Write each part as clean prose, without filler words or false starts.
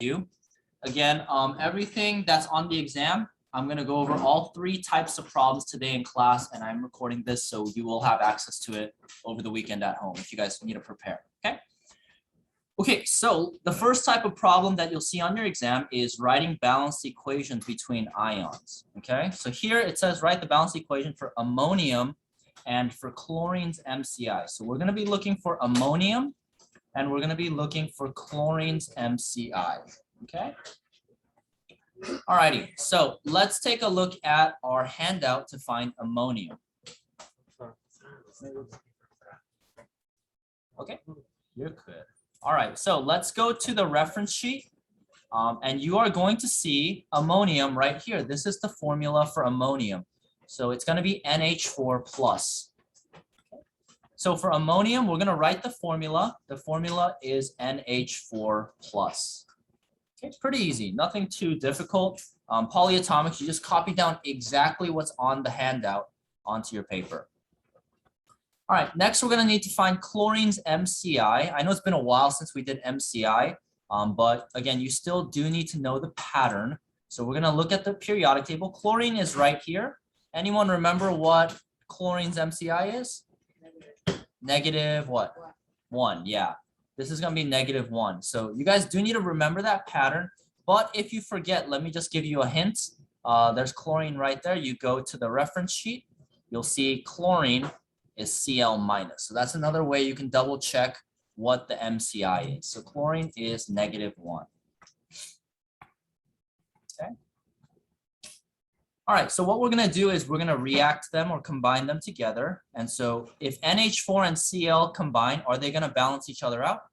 review. Again, everything that's on the exam, I'm gonna go over all 3 types of problems today in class, and I'm recording this so you will have access to it over the weekend at home if you guys need to prepare, okay? Okay, so the first type of problem that you'll see on your exam is writing balanced equations between ions, okay? So here it says write the balanced equation for ammonium and for chlorine's MCI. So we're gonna be looking for ammonium and we're gonna be looking for chlorine's MCI, okay? Alrighty, so let's take a look at our handout to find ammonium. Okay, you're good. All right, so let's go to the reference sheet. And you are going to see ammonium right here. This is the formula for ammonium. So it's going to be NH4 plus. So for ammonium, we're going to write the formula. The formula is NH4 plus. Okay, it's pretty easy, nothing too difficult. Polyatomics, you just copy down exactly what's on the handout onto your paper. All right, next we're gonna need to find chlorine's MCI. I know it's been a while since we did MCI, but again, you still do need to know the pattern. So we're gonna look at the periodic table. Chlorine is right here. Anyone remember what chlorine's MCI is? Negative what? 1, yeah. This is gonna be -1. So you guys do need to remember that pattern, but if you forget, let me just give you a hint. There's chlorine right there. You go to the reference sheet, you'll see chlorine is Cl minus. So that's another way you can double check what the MCI is. So chlorine is -1. Okay. All right, so what we're gonna do is we're gonna react them or combine them together. And so if NH4 and Cl combine, are they gonna balance each other out?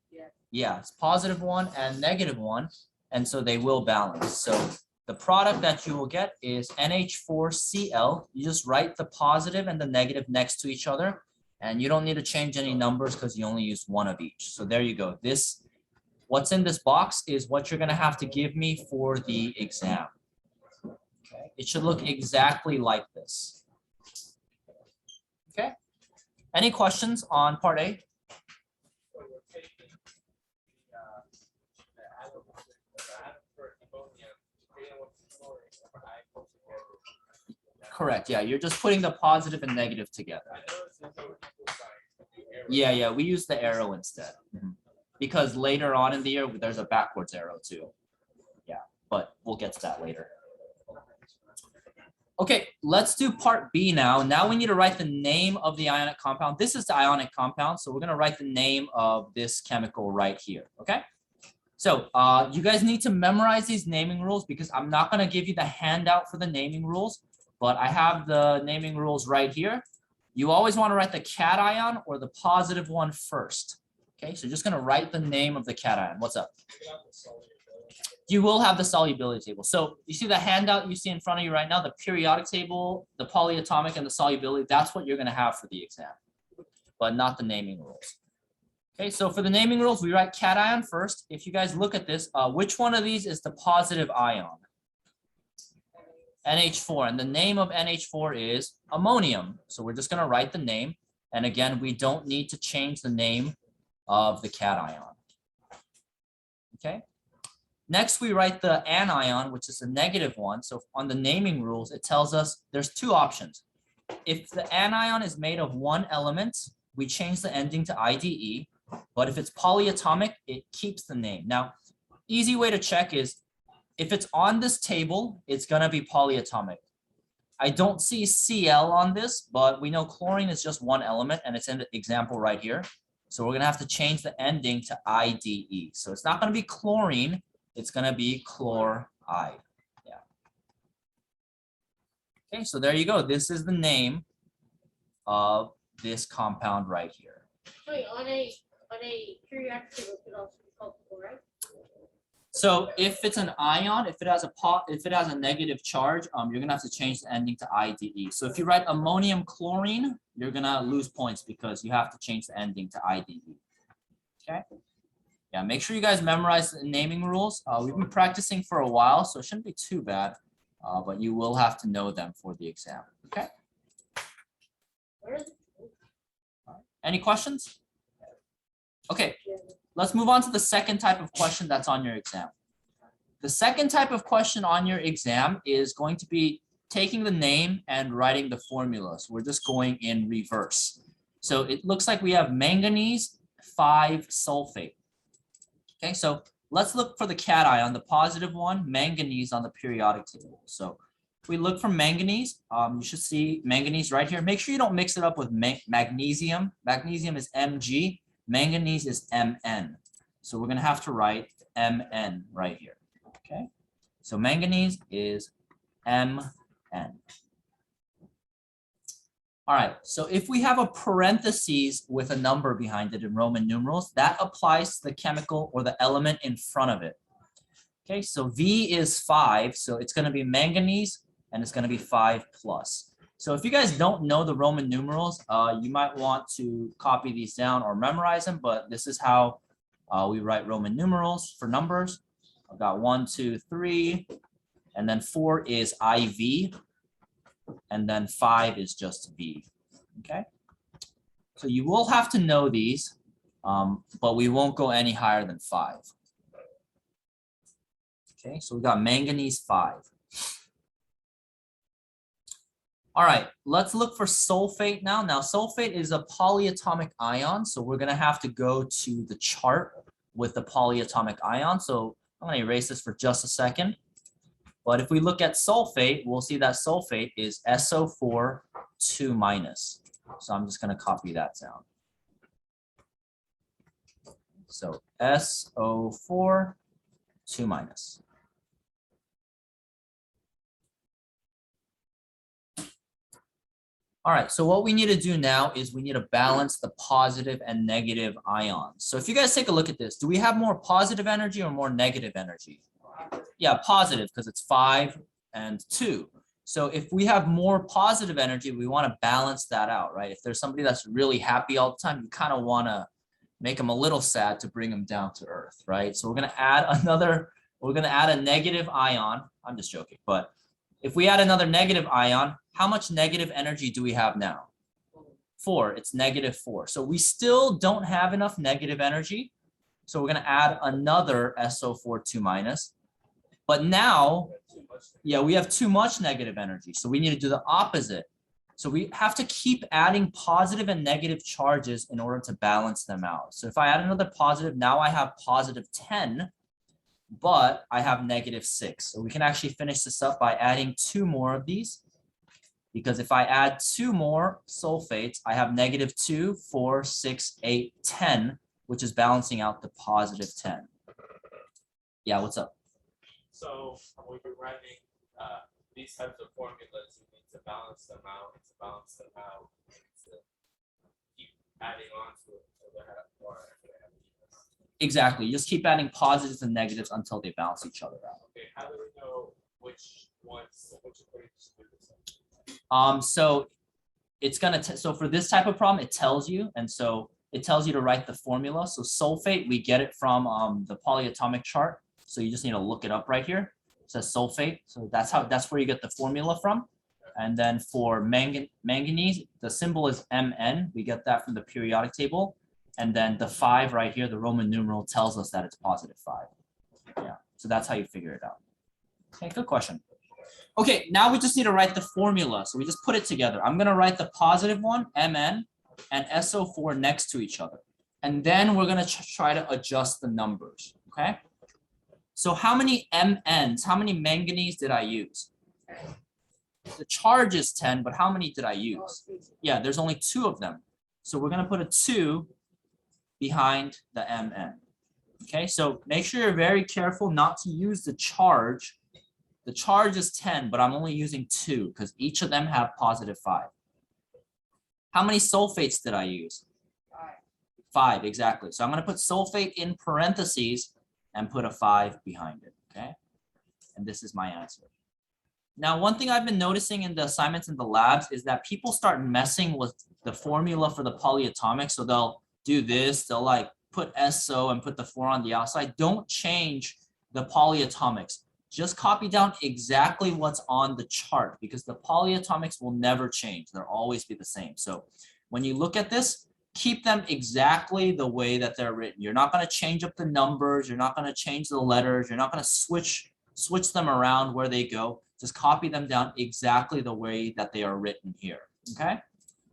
Yeah, it's +1 and -1, and so they will balance. So the product that you will get is NH4Cl. You just write the positive and the negative next to each other, and you don't need to change any numbers because you only use one of each. So there you go. This, what's in this box is what you're gonna have to give me for the exam. Okay, it should look exactly like this. Okay, any questions on part A? Correct, yeah, you're just putting the positive and negative together. Yeah, we use the arrow instead. Because later on in the year, there's a backwards arrow too. Yeah, but we'll get to that later. Okay, let's do part B now. Now we need to write the name of the ionic compound. This is the ionic compound, so we're gonna write the name of this chemical right here, okay? So you guys need to memorize these naming rules because I'm not gonna give you the handout for the naming rules, but I have the naming rules right here. You always want to write the cation or the positive one first. Okay, so just gonna write the name of the cation. What's up? You will have the solubility table. So you see the handout you see in front of you right now, the periodic table, the polyatomic, and the solubility, that's what you're gonna have for the exam, but not the naming rules. Okay, so for the naming rules, we write cation first. If you guys look at this, which one of these is the positive ion? NH4, and the name of NH4 is ammonium. So we're just gonna write the name. And again, we don't need to change the name of the cation. Okay. Next, we write the anion, which is the -1. So on the naming rules, it tells us there's 2 options. If the anion is made of 1 element, we change the ending to IDE. But if it's polyatomic, it keeps the name. Now, easy way to check is if it's on this table, it's gonna be polyatomic. I don't see Cl on this, but we know chlorine is just 1 element and it's in the example right here. So we're gonna have to change the ending to IDE. So it's not gonna be chlorine, it's gonna be chloride. Yeah. Okay, so there you go. This is the name of this compound right here. Wait, on a periodic table, it could also be called chloride? So if it's an ion, if it has a negative charge, you're gonna have to change the ending to IDE. So if you write ammonium chlorine, you're gonna lose points because you have to change the ending to IDE. Okay. Yeah, make sure you guys memorize the naming rules. We've been practicing for a while, so it shouldn't be too bad, but you will have to know them for the exam. Okay. Any questions? Okay. Let's move on to the second type of question that's on your exam. The second type of question on your exam is going to be taking the name and writing the formula. So we're just going in reverse. So it looks like we have manganese 5 sulfate. Okay, so let's look for the cation, the positive one, manganese on the periodic table. So if we look for manganese, you should see manganese right here. Make sure you don't mix it up with magnesium. Magnesium is Mg, manganese is Mn. So we're gonna have to write Mn right here, okay? So manganese is Mn. All right, so if we have a parentheses with a number behind it in Roman numerals, that applies to the chemical or the element in front of it. Okay, so V is 5, so it's gonna be manganese and it's gonna be 5 plus. So if you guys don't know the Roman numerals, you might want to copy these down or memorize them, but this is how we write Roman numerals for numbers. I've got 1, 2, 3, and then 4 is IV, and then 5 is just V, okay? So you will have to know these, but we won't go any higher than 5. Okay, so we got manganese 5. All right, let's look for sulfate now. Now sulfate is a polyatomic ion, so we're gonna have to go to the chart with the polyatomic ion. So I'm gonna erase this for just a second. But if we look at sulfate, we'll see that sulfate is SO4 2 minus. So I'm just gonna copy that down. So SO4 2 minus. All right, so what we need to do now is we need to balance the positive and negative ions. So if you guys take a look at this, do we have more positive energy or more negative energy? Yeah, positive, because it's 5 and 2. So if we have more positive energy, we want to balance that out, right? If there's somebody that's really happy all the time, you kind of want to make them a little sad to bring them down to earth, right? So we're going to add a negative ion. I'm just joking, but if we add another negative ion, how much negative energy do we have now? 4, it's -4. So we still don't have enough negative energy. So we're gonna add another SO4 2 minus. But now, yeah, we have too much negative energy. So we need to do the opposite. So we have to keep adding positive and negative charges in order to balance them out. So if I add another positive, now I have positive 10. But I have -6. So we can actually finish this up by adding 2 more of these. Because if I add 2 more sulfates, I have -2, 4, 6, 8, 10, which is balancing out the positive 10. Yeah, what's up? So when we're writing these types of formulas, you need to balance them out, and to balance them out, you need to keep adding on to it until they have more. Exactly. You just keep adding positives and negatives until they balance each other out. Okay, how do we know which equations do this? So it's gonna so for this type of problem, it tells you, and so it tells you to write the formula. So sulfate, we get it from the polyatomic chart. So you just need to look it up right here. It says sulfate. So that's where you get the formula from. And then for manganese, the symbol is Mn. We get that from the periodic table. And then the 5 right here, the Roman numeral tells us that it's +5. Yeah, so that's how you figure it out. Okay, good question. Okay, now we just need to write the formula. So we just put it together. I'm gonna write the positive one, Mn, and SO4 next to each other. And then we're gonna try to adjust the numbers, okay? So how many Mn's, how many manganese did I use? The charge is 10, but how many did I use? Yeah, there's only 2 of them. So we're gonna put a 2 behind the Mn. Okay, so make sure you're very careful not to use the charge. The charge is 10, but I'm only using 2 because each of them have +5. How many sulfates did I use? 5, exactly. So I'm going to put sulfate in parentheses and put a 5 behind it, okay? And this is my answer. Now, one thing I've been noticing in the assignments in the labs is that people start messing with the formula for the polyatomic. So they'll do this, they'll like put SO and put the 4 on the outside. Don't change the polyatomics. Just copy down exactly what's on the chart because the polyatomics will never change. They'll always be the same. So when you look at this, keep them exactly the way that they're written. You're not going to change up the numbers. You're not going to change the letters. You're not going to switch them around where they go. Just copy them down exactly the way that they are written here. Okay.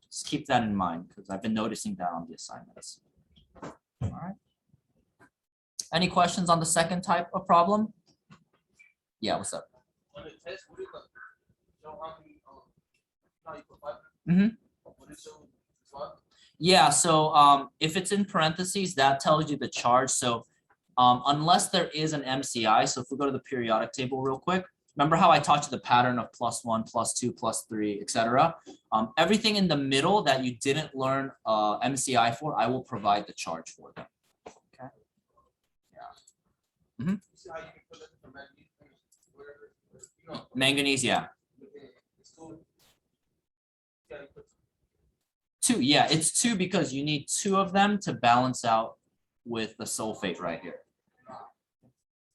Just keep that in mind because I've been noticing that on the assignments. All right. Any questions on the second type of problem? Yeah, what's up? On the test, what is show how many how you put 5? Mhm. What is show 5? Yeah, so if it's in parentheses, that tells you the charge. So unless there is an MCI, so if we go to the periodic table real quick, remember how I taught you the pattern of +1, +2, +3, etc. Everything in the middle that you didn't learn MCI for, I will provide the charge for them. Okay. Yeah. You see how you can put it from whatever, you know, Manganese, yeah. it's cool. Yeah, you put 2, yeah, it's 2 because you need 2 of them to balance out with the sulfate right here.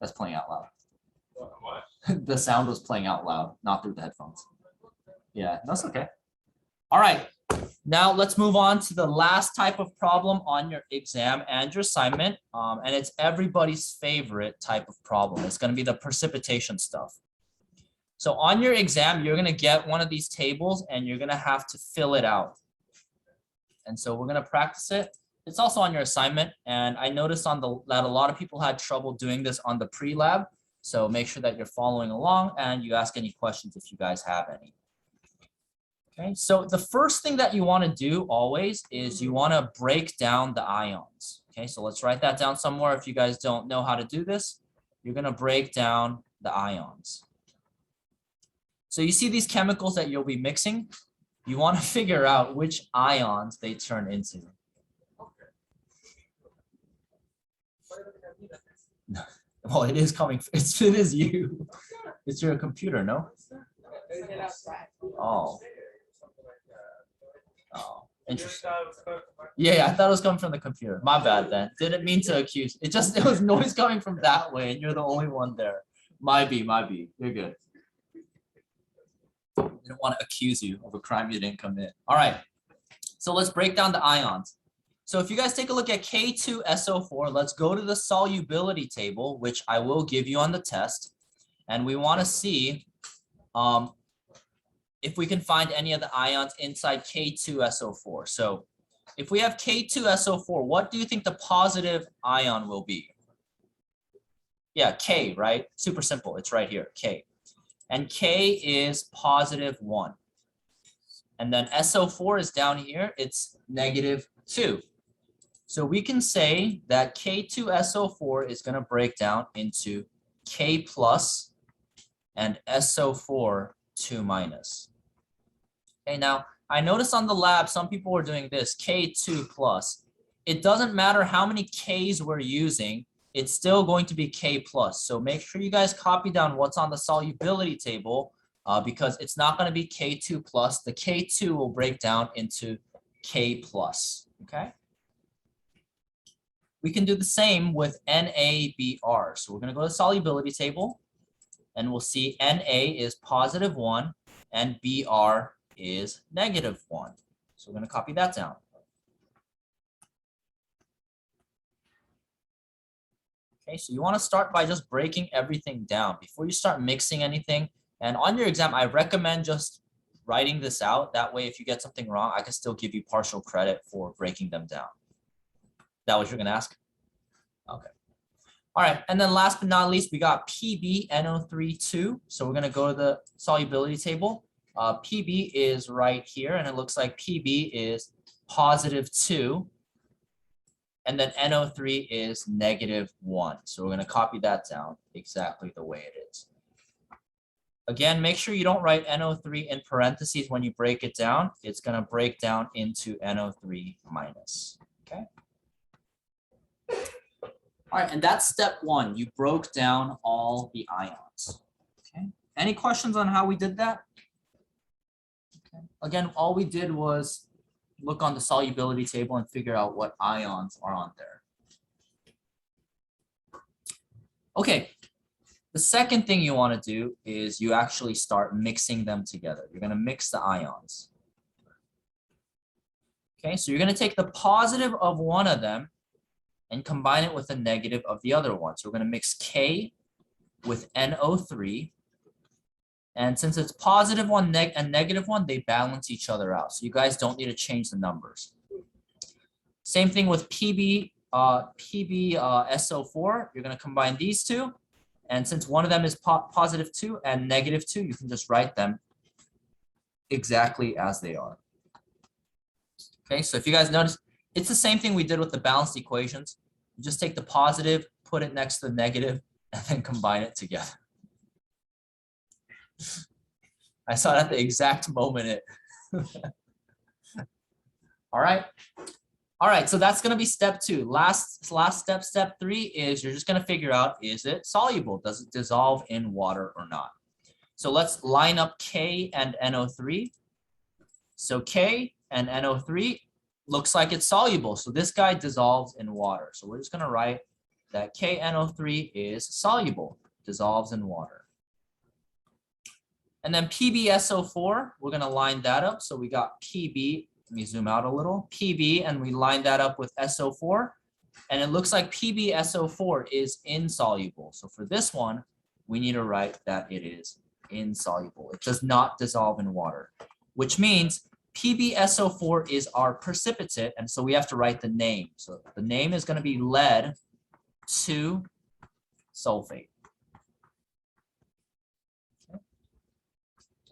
That's playing out loud. what? The sound was playing out loud, not through the headphones. Yeah, that's okay. All right, now let's move on to the last type of problem on your exam and your assignment. And it's everybody's favorite type of problem. It's going to be the precipitation stuff. So on your exam, you're going to get one of these tables and you're going to have to fill it out. And so we're going to practice it. It's also on your assignment. And I noticed that a lot of people had trouble doing this on the pre-lab. So make sure that you're following along and you ask any questions if you guys have any. Okay, so the first thing that you want to do always is you want to break down the ions. Okay, so let's write that down somewhere. If you guys don't know how to do this, you're going to break down the ions. So you see these chemicals that you'll be mixing. You want to figure out which ions they turn into. Well, it is coming. It is you. It's your computer, no? Oh. Oh, interesting. Yeah, I thought it was coming from the computer. My bad then. Didn't mean to accuse. It was noise coming from that way, and you're the only one there. Might be. You're good. I didn't want to accuse you of a crime you didn't commit. All right. So let's break down the ions. So if you guys take a look at K2SO4, let's go to the solubility table, which I will give you on the test. And we want to see if we can find any of the ions inside K2SO4. So if we have K2SO4, what do you think the positive ion will be? Yeah, K, right? Super simple. It's right here, K. And K is +1. And then SO4 is down here. It's -2. So we can say that K2SO4 is going to break down into K plus and SO4 2-. Okay, now I noticed on the lab, some people were doing this, K2 plus. It doesn't matter how many Ks we're using, it's still going to be K plus. So make sure you guys copy down what's on the solubility table because it's not going to be K2 plus. The K2 will break down into K plus, okay? We can do the same with NaBr. So we're going to go to the solubility table and we'll see Na is +1 and Br is -1. So we're going to copy that down. Okay, so you want to start by just breaking everything down before you start mixing anything. And on your exam, I recommend just writing this out. That way, if you get something wrong, I can still give you partial credit for breaking them down. That what you're going to ask? Okay. All right, and then last but not least, we got PbNO3 So we're going to go to the solubility table. Pb is right here, and it looks like Pb is +2. And then NO3 is -1. So we're going to copy that down exactly the way it is. Again, make sure you don't write NO3 in parentheses when you break it down. It's going to break down into NO3 minus. Okay. All right, and that's step 1. You broke down all the ions. Okay. Any questions on how we did that? Okay. Again, all we did was look on the solubility table and figure out what ions are on there. Okay, the second thing you want to do is you actually start mixing them together. You're going to mix the ions. Okay, so you're gonna take the positive of one of them and combine it with the negative of the other one. So we're gonna mix K with NO3. And since it's positive one and negative one, they balance each other out. So you guys don't need to change the numbers. Same thing with PbSO4. You're gonna combine these two. And since one of them is positive 2 and negative 2, you can just write them exactly as they are. Okay, so if you guys notice, it's the same thing we did with the balanced equations. You just take the positive, put it next to the negative, and then combine it together. I saw it at the exact moment All right. All right, so that's gonna be step 2. Last step, step 3 is you're just gonna figure out, is it soluble? Does it dissolve in water or not? So let's line up K and NO3. So K and NO3 looks like it's soluble. So this guy dissolves in water. So we're just gonna write that KNO3 is soluble, dissolves in water. And then PbSO4, we're gonna line that up. So we got Pb, let me zoom out a little, Pb, and we line that up with SO4. And it looks like PbSO4 is insoluble. So for this one, we need to write that it is insoluble. It does not dissolve in water, which means PbSO4 is our precipitate, and so we have to write the name. So the name is going to be lead 2 sulfate. Okay.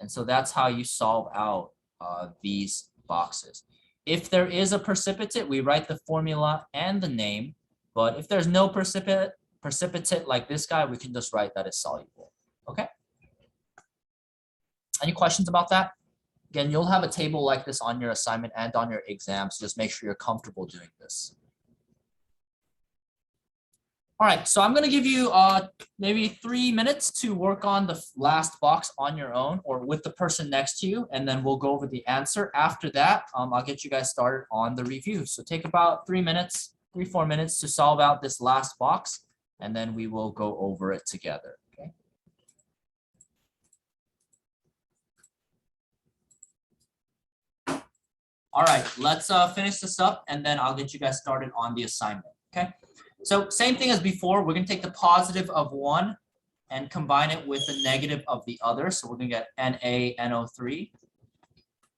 And so that's how you solve out these boxes. If there is a precipitate, we write the formula and the name, but if there's no precipitate like this guy, we can just write that it's soluble. Okay? Any questions about that? Again, you'll have a table like this on your assignment and on your exam, so just make sure you're comfortable doing this. All right, so I'm gonna give you maybe 3 minutes to work on the last box on your own or with the person next to you, and then we'll go over the answer. After that, I'll get you guys started on the review. So take about 3 minutes, 3-4 minutes to solve out this last box, and then we will go over it together. Okay. All right, let's finish this up and then I'll get you guys started on the assignment, okay? So same thing as before, we're gonna take the positive of one and combine it with the negative of the other. So we're gonna get NaNO3.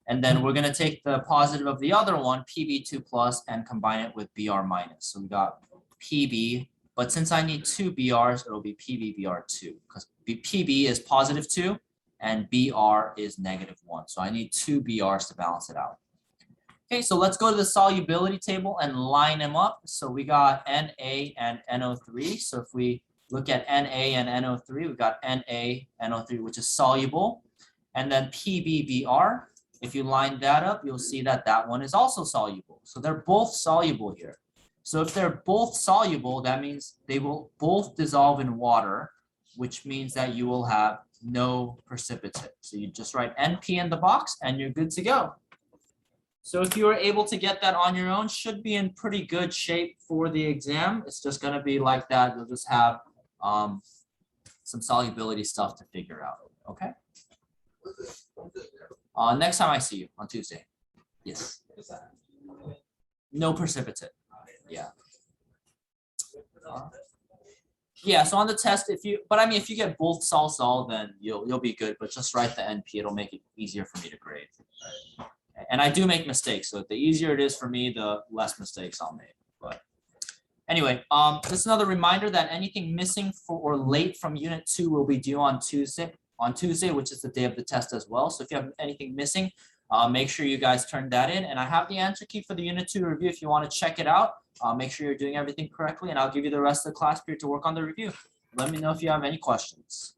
And then we're gonna take the positive of the other one, Pb2 plus, and combine it with Br minus. So we got Pb, but since I need 2 Brs, it'll be PbBr2 because Pb is positive 2 and Br is negative 1. So I need 2 Brs to balance it out. Okay, so let's go to the solubility table and line them up. So we got Na and NO3. So if we look at Na and NO3, we got NaNO3, which is soluble. And then PbBr, if you line that up, you'll see that that one is also soluble. So they're both soluble here. So if they're both soluble, that means they will both dissolve in water, which means that you will have no precipitate. So you just write NP in the box and you're good to go. So if you were able to get that on your own, should be in pretty good shape for the exam. It's just gonna be like that. You'll just have some solubility stuff to figure out, okay? Next time I see you on Tuesday. Yes. No precipitate, yeah. Yeah, so on the test, if you get both sol, then you'll be good, but just write the NP, it'll make it easier for me to grade. And I do make mistakes, so the easier it is for me, the less mistakes I'll make. But anyway, just another reminder that anything missing or late from Unit 2 will be due on Tuesday, which is the day of the test as well. So if you have anything missing, make sure you guys turn that in. And I have the answer key for the Unit 2 review if you want to check it out. Make sure you're doing everything correctly, and I'll give you the rest of the class period to work on the review. Let me know if you have any questions.